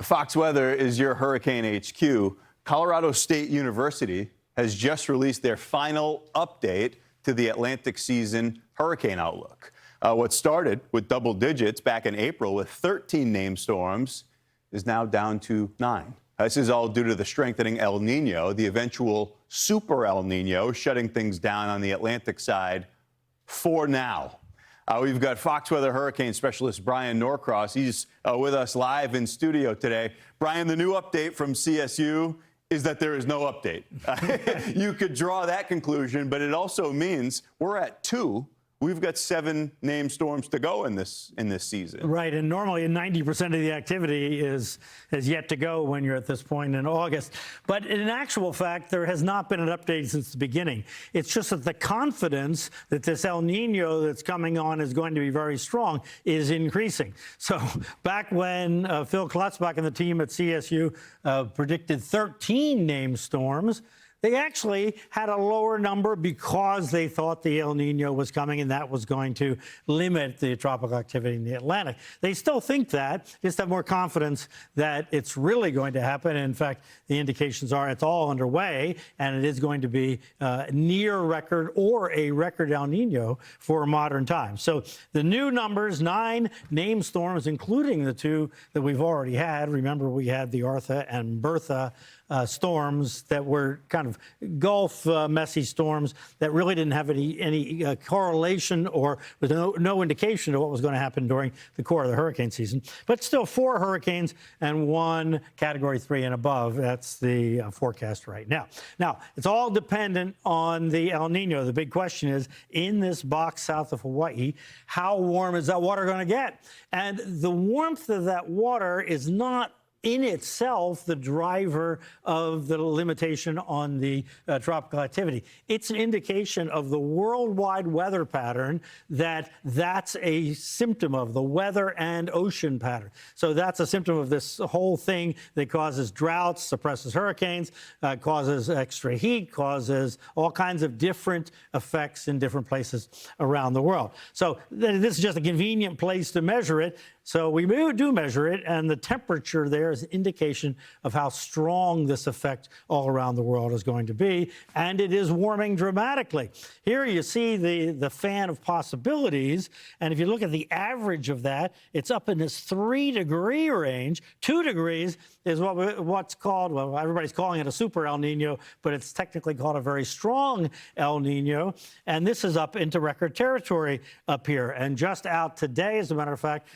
Fox Weather is your hurricane HQ. Colorado State University has just released their final update to the Atlantic season hurricane outlook. What started with double digits back in April with 13 named storms is now down to 9. This is all due to the strengthening El Nino, the eventual Super El Niño, shutting things down on the Atlantic side for now. We've got Fox Weather hurricane specialist Bryan Norcross. He's with us live in studio today. Bryan, the new update from CSU is that there is no update. You could draw that conclusion, but it also means we're at 2. We've got 7 named storms to go in this season. Right, and normally 90% of the activity is yet to go when you're at this point in August. But in actual fact, there has not been an update since the beginning. It's just that the confidence that this El Nino that's coming on is going to be very strong is increasing. So back when Phil Klutzbach and the team at CSU predicted 13 named storms, they actually had a lower number because they thought the El Nino was coming and that was going to limit the tropical activity in the Atlantic. They still think that, just have more confidence that it's really going to happen. In fact, the indications are it's all underway and it is going to be near record or a record El Nino for modern times. So the new numbers, 9 named storms, including the 2 that we've already had. Remember, we had the Artha and Bertha storms that were kind of Gulf messy storms that really didn't have any correlation or with no indication of what was going to happen during the core of the hurricane season. But still 4 hurricanes and 1 Category 3 and above. That's the forecast right now. Now, it's all dependent on the El Nino. The big question is, in this box south of Hawaii, how warm is that water going to get? And the warmth of that water is not in itself the driver of the limitation on the tropical activity. It's an indication of the worldwide weather pattern that's a symptom of the weather and ocean pattern. So that's a symptom of this whole thing that causes droughts, suppresses hurricanes, causes extra heat, causes all kinds of different effects in different places around the world. So this is just a convenient place to measure it. So we do measure it, and the temperature there is an indication of how strong this effect all around the world is going to be, and it is warming dramatically. Here you see the fan of possibilities, and if you look at the average of that, it's up in this 3-degree range. 2 degrees is what's called, well, everybody's calling it a super El Nino, but it's technically called a very strong El Nino, and this is up into record territory up here. And just out today, as a matter of fact,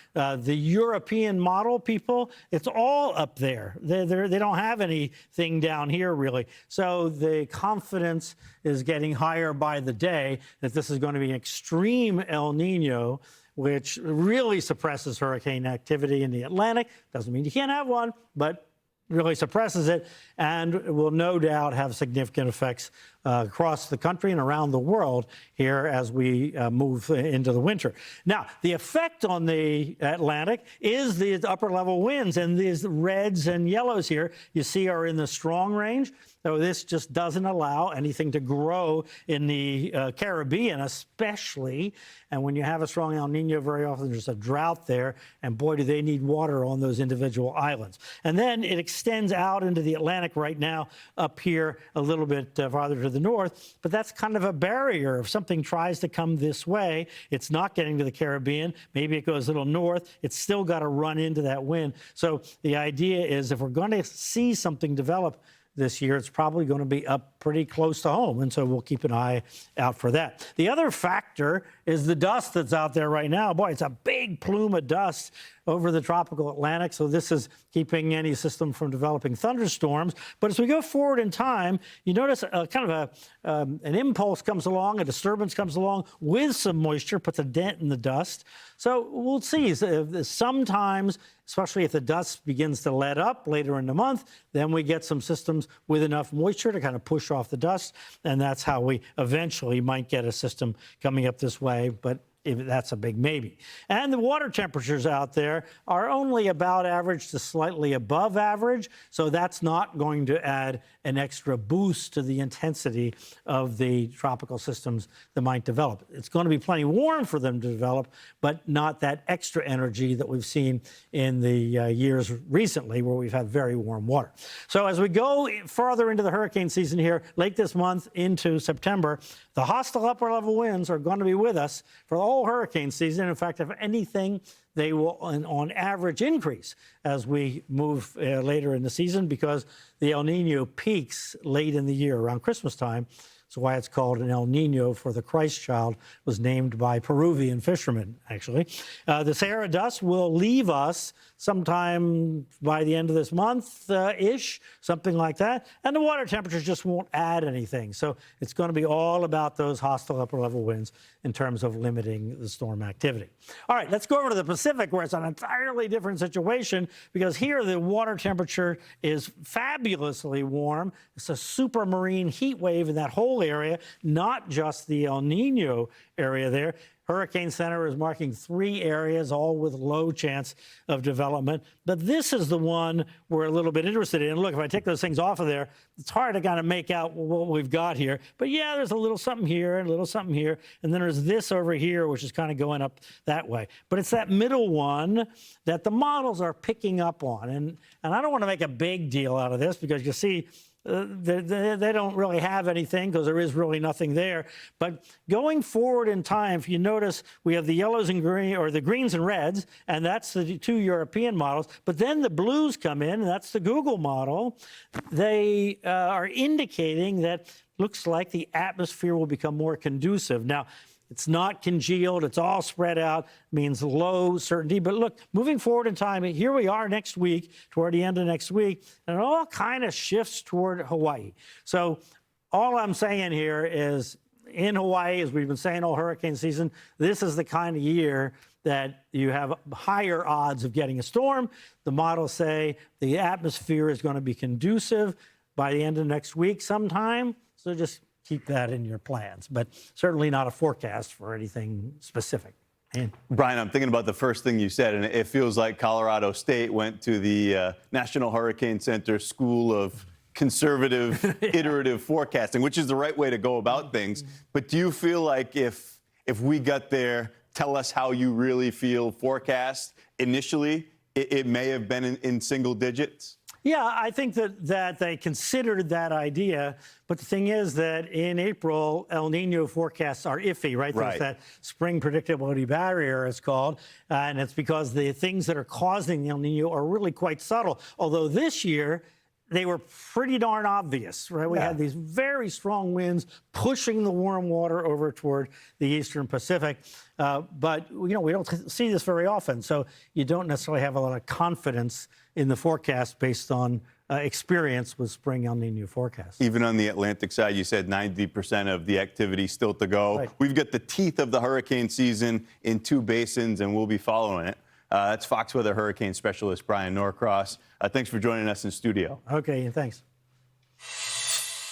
the European model people, it's all up there. They don't have anything down here, really. So the confidence is getting higher by the day that this is going to be an extreme El Nino, which really suppresses hurricane activity in the Atlantic. Doesn't mean you can't have one, but really suppresses it and will no doubt have significant effects across the country and around the world here as we move into the winter. Now, the effect on the Atlantic is the upper level winds, and these reds and yellows here you see are in the strong range. So this just doesn't allow anything to grow in the Caribbean, especially. And when you have a strong El Nino, very often there's a drought there, and boy, do they need water on those individual islands. And then it extends out into the Atlantic right now, up here a little bit farther to the north, but that's kind of a barrier. If something tries to come this way, it's not getting to the Caribbean. Maybe it goes a little north. It's still got to run into that wind. So the idea is if we're going to see something develop this year, it's probably going to be up pretty close to home, and so we'll keep an eye out for that. The other factor is the dust that's out there right now. Boy, it's a big plume of dust over the tropical Atlantic, so this is keeping any system from developing thunderstorms. But as we go forward in time, you notice kind of an impulse comes along, a disturbance comes along with some moisture, puts a dent in the dust. So we'll see. Sometimes, especially if the dust begins to let up later in the month, then we get some systems with enough moisture to kind of push off the dust, and that's how we eventually might get a system coming up this way. But that's a big maybe. And the water temperatures out there are only about average to slightly above average, so that's not going to add an extra boost to the intensity of the tropical systems that might develop. It's going to be plenty warm for them to develop, but not that extra energy that we've seen in the years recently where we've had very warm water. So as we go farther into the hurricane season here, late this month into September, the hostile upper level winds are going to be with us for the whole hurricane season. In fact, if anything, they will on average increase as we move later in the season because the El Nino peaks late in the year around Christmas time. That's why it's called an El Nino, for the Christ child was named by Peruvian fishermen, actually. The Sahara dust will leave us sometime by the end of this month-ish, something like that. And the water temperatures just won't add anything. So it's going to be all about those hostile upper-level winds in terms of limiting the storm activity. All right, let's go over to the Pacific, where it's an entirely different situation, because here the water temperature is fabulously warm. It's a supermarine heat wave in that whole area, not just the El Nino area there. Hurricane Center is marking 3 areas, all with low chance of development. But this is the one we're a little bit interested in. Look, if I take those things off of there, it's hard to kind of make out what we've got here. But yeah, there's a little something here and a little something here. And then there's this over here, which is kind of going up that way. But it's that middle one that the models are picking up on. And I don't want to make a big deal out of this, because you see, they don't really have anything because there is really nothing there. But going forward in time, if you notice, we have the yellows and green, or the greens and reds, and that's the 2 European models. But then the blues come in, and that's the Google model. They are indicating that looks like the atmosphere will become more conducive. Now, it's not congealed. It's all spread out, means low certainty. But look, moving forward in time, here we are next week, toward the end of next week, and it all kind of shifts toward Hawaii. So all I'm saying here is, in Hawaii, as we've been saying all hurricane season, this is the kind of year that you have higher odds of getting a storm. The models say the atmosphere is going to be conducive by the end of next week sometime. So just keep that in your plans, but certainly not a forecast for anything specific. Bryan, I'm thinking about the first thing you said, and it feels like Colorado State went to the National Hurricane Center School of Conservative Iterative Forecasting, which is the right way to go about things. But do you feel like if we got there, tell us how you really feel forecast initially, it may have been in single digits? Yeah, I think that they considered that idea, but the thing is that in April, El Nino forecasts are iffy, right? There's that spring predictability barrier, it's called, and it's because the things that are causing the El Nino are really quite subtle. Although this year, they were pretty darn obvious, right? We had these very strong winds pushing the warm water over toward the eastern Pacific. But, you know, we don't see this very often, so you don't necessarily have a lot of confidence in the forecast based on experience with spring El Nino forecasts. Even on the Atlantic side, you said 90% of the activity still to go. Right. We've got the teeth of the hurricane season in 2 basins, and we'll be following it. That's Fox Weather Hurricane Specialist Bryan Norcross. Thanks for joining us in studio. Okay, thanks.